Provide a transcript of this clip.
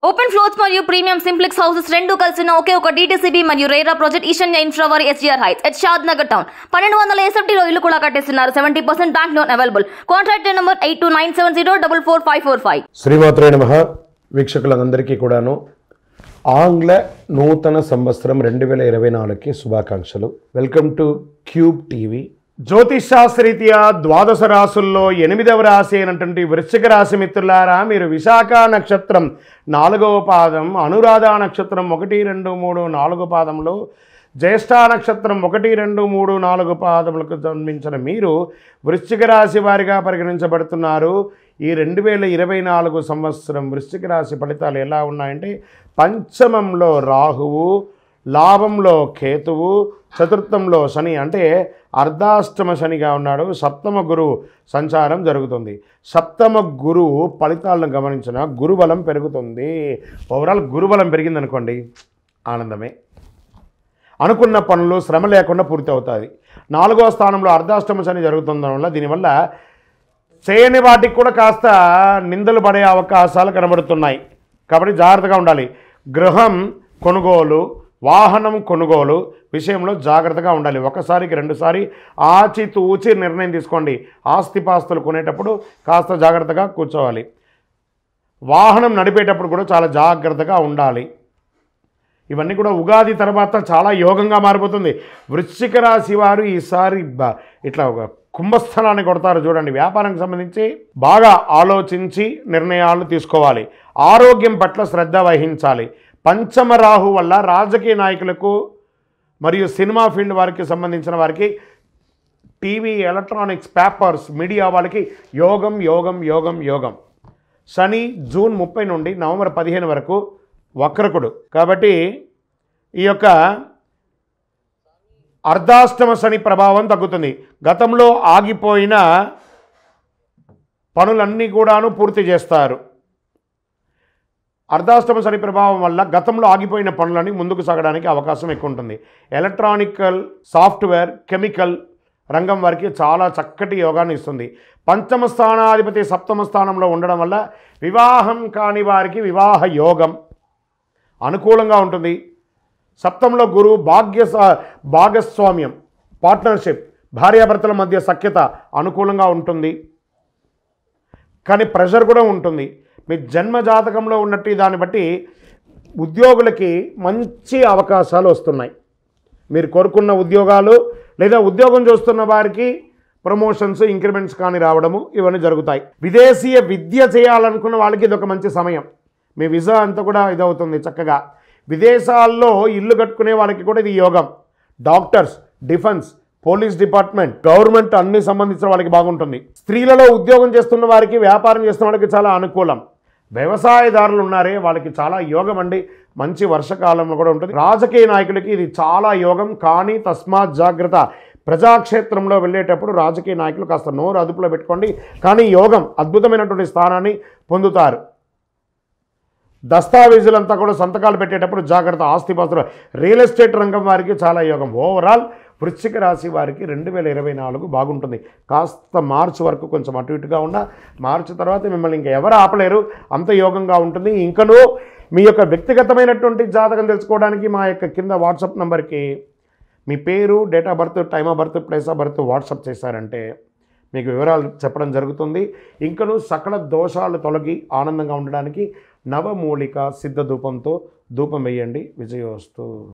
Open floors మరియు premium simplex houses రెండు కలిసిన ఒకే ఒక డీటీసీబీ మరియు రేరా ప్రాజెక్ట్ ఈశాన్య ఇన్ఫ్రా వారి SGR heights at Shad Nagar town 1200 ఎస్ఎఫ్టీలో ఇల్లు కూడా కట్టేస్తున్నారు. 70% bank loan available. Contract number 8297044545. శ్రీమాత్రే నమః. వీక్షకులందరికీ కూడాను ఆంగ్ల నూతన సంవత్సరం 2024కి శుభాకాంక్షలు. Welcome to Cube TV. జ్యోతిషాస్త్రరీత్యా ద్వాదశ రాశుల్లో 8వ రాశి అయినటువంటి వృశ్చిక రాశి మిత్రులారా, మీరు విశాఖ నక్షత్రం 4వ పాదం, అనురాధ నక్షత్రం 1, 2, 3, 4 పాదంలో, జ్యేష్ఠ నక్షత్రం 1, 2, 3, 4 పాదములకు జన్మించిన మీరు వృశ్చిక రాశి వారిగా పరిగణించబడుతున్నారు. ఈ 2024 సంవత్సరం వృశ్చిక రాశి ఫలితాలు ఎలా ఉన్నాయంటే, పంచమంలో రాహువు, లాభంలో కేతువు, చతుర్థంలో శని అంటే అర్ధాష్టమ శనిగా ఉన్నాడు. సప్తమ గురువు సంచారం జరుగుతుంది. సప్తమ గురువు ఫలితాలను గమనించిన గురుబలం పెరుగుతుంది. ఓవరాల్ గురుబలం పెరిగిందనుకోండి, ఆనందమే. అనుకున్న పనులు శ్రమ లేకుండా పూర్తి అవుతుంది. 4వ స్థానంలో అర్ధాష్టమ శని జరుగుతుండడం వల్ల దీనివల్ల చేయని వాటికి కూడా కాస్త నిందలు పడే అవకాశాలు కనబడుతున్నాయి. కాబట్టి జాగ్రత్తగా ఉండాలి. గృహం కొనుగోలు, వాహనం కొనుగోలు విషయంలో జాగ్రత్తగా ఉండాలి. ఒకసారికి 2 సారి ఆచితూచి నిర్ణయం తీసుకోండి. ఆస్తిపాస్తులు కొనేటప్పుడు కాస్త జాగ్రత్తగా కూర్చోవాలి. వాహనం నడిపేటప్పుడు కూడా చాలా జాగ్రత్తగా ఉండాలి. ఇవన్నీ కూడా ఉగాది తర్వాత చాలా యోగంగా మారిపోతుంది. వృశ్చిక రాశి వారు ఈసారి ఇట్లా ఒక కుంభస్థలాన్ని కొడతారు చూడండి. వ్యాపారానికి సంబంధించి బాగా ఆలోచించి నిర్ణయాలు తీసుకోవాలి. ఆరోగ్యం పట్ల శ్రద్ధ వహించాలి. పంచమ రాహు వల్ల రాజకీయ నాయకులకు మరియు సినిమా ఫీల్డ్ వారికి సంబంధించిన వారికి, టీవీ, ఎలక్ట్రానిక్స్, పేపర్స్, మీడియా వాళ్ళకి యోగం యోగం యోగం యోగం. శని జూన్ 30 నుండి నవంబర్ 15 వరకు వక్రకుడు. కాబట్టి ఈ యొక్క అర్ధాష్టమ శని ప్రభావం తగ్గుతుంది. గతంలో ఆగిపోయిన పనులన్నీ కూడాను పూర్తి చేస్తారు. అర్ధాష్టమ శని ప్రభావం వల్ల గతంలో ఆగిపోయిన పనులన్నీ ముందుకు సాగడానికి అవకాశం ఎక్కువ ఉంటుంది. ఎలక్ట్రానికల్, సాఫ్ట్వేర్, కెమికల్ రంగం వారికి చాలా చక్కటి యోగాన్ని ఇస్తుంది. పంచమ స్థానాధిపతి సప్తమ స్థానంలో ఉండడం వల్ల వివాహం కాని వారికి వివాహ యోగం అనుకూలంగా ఉంటుంది. సప్తంలో గురువు భాగస్వామ్యం, పార్ట్నర్షిప్, భార్యాభర్తల మధ్య సఖ్యత అనుకూలంగా ఉంటుంది. కానీ ప్రెషర్ కూడా ఉంటుంది. మీ జన్మ జాతకంలో ఉన్నట్టు దాన్ని బట్టి ఉద్యోగులకి మంచి అవకాశాలు వస్తున్నాయి. మీరు కోరుకున్న ఉద్యోగాలు లేదా ఉద్యోగం చూస్తున్న వారికి ప్రమోషన్స్, ఇంక్రిమెంట్స్ కానీ రావడము ఇవన్నీ జరుగుతాయి. విదేశీయ విద్య చేయాలనుకున్న వాళ్ళకి ఇది ఒక మంచి సమయం. మీ వీసా అంతా కూడా ఇదవుతుంది చక్కగా. విదేశాల్లో ఇల్లు కట్టుకునే వాళ్ళకి కూడా ఇది యోగం. Doctors, defence, police department, government అన్ని సంబంధించిన వాళ్ళకి బాగుంటుంది. స్త్రీలలో ఉద్యోగం చేస్తున్న వారికి, వ్యాపారం చేస్తున్న వాళ్ళకి చాలా అనుకూలం. వ్యవసాయదారులు ఉన్నారే వాళ్ళకి చాలా యోగం అండి. మంచి వర్షకాలంలో కూడా ఉంటుంది. రాజకీయ నాయకులకి ఇది చాలా యోగం. కానీ తస్మాత్ జాగ్రత్త. ప్రజాక్షేత్రంలో వెళ్ళేటప్పుడు రాజకీయ నాయకులు కాస్త నోరు అదుపులో పెట్టుకోండి. కానీ యోగం అద్భుతమైనటువంటి స్థానాన్ని పొందుతారు. దస్తావేజులంతా కూడా సంతకాలు పెట్టేటప్పుడు జాగ్రత్త. ఆస్తిపాస్తులు, రియల్ ఎస్టేట్ రంగం వారికి చాలా యోగం. ఓవరాల్ వృశ్చిక రాశి వారికి 2024 బాగుంటుంది. కాస్త మార్చి వరకు కొంచెం అటు ఇటుగా ఉన్న, మార్చి తర్వాత మిమ్మల్ని ఇంకా ఎవరు ఆపలేరు, అంత యోగంగా ఉంటుంది. ఇంకనూ మీ యొక్క వ్యక్తిగతమైనటువంటి జాతకం తెలుసుకోవడానికి మా యొక్క కింద వాట్సాప్ నెంబర్కి మీ పేరు, date of birth, time of birth, place of birth WhatsApp చేశారంటే మీకు వివరాలు చెప్పడం జరుగుతుంది. ఇంకనూ సకల దోషాలు తొలగి ఆనందంగా ఉండడానికి నవమూలిక సిద్ధ ధూపంతో ధూపం వేయండి. విజయోస్తు.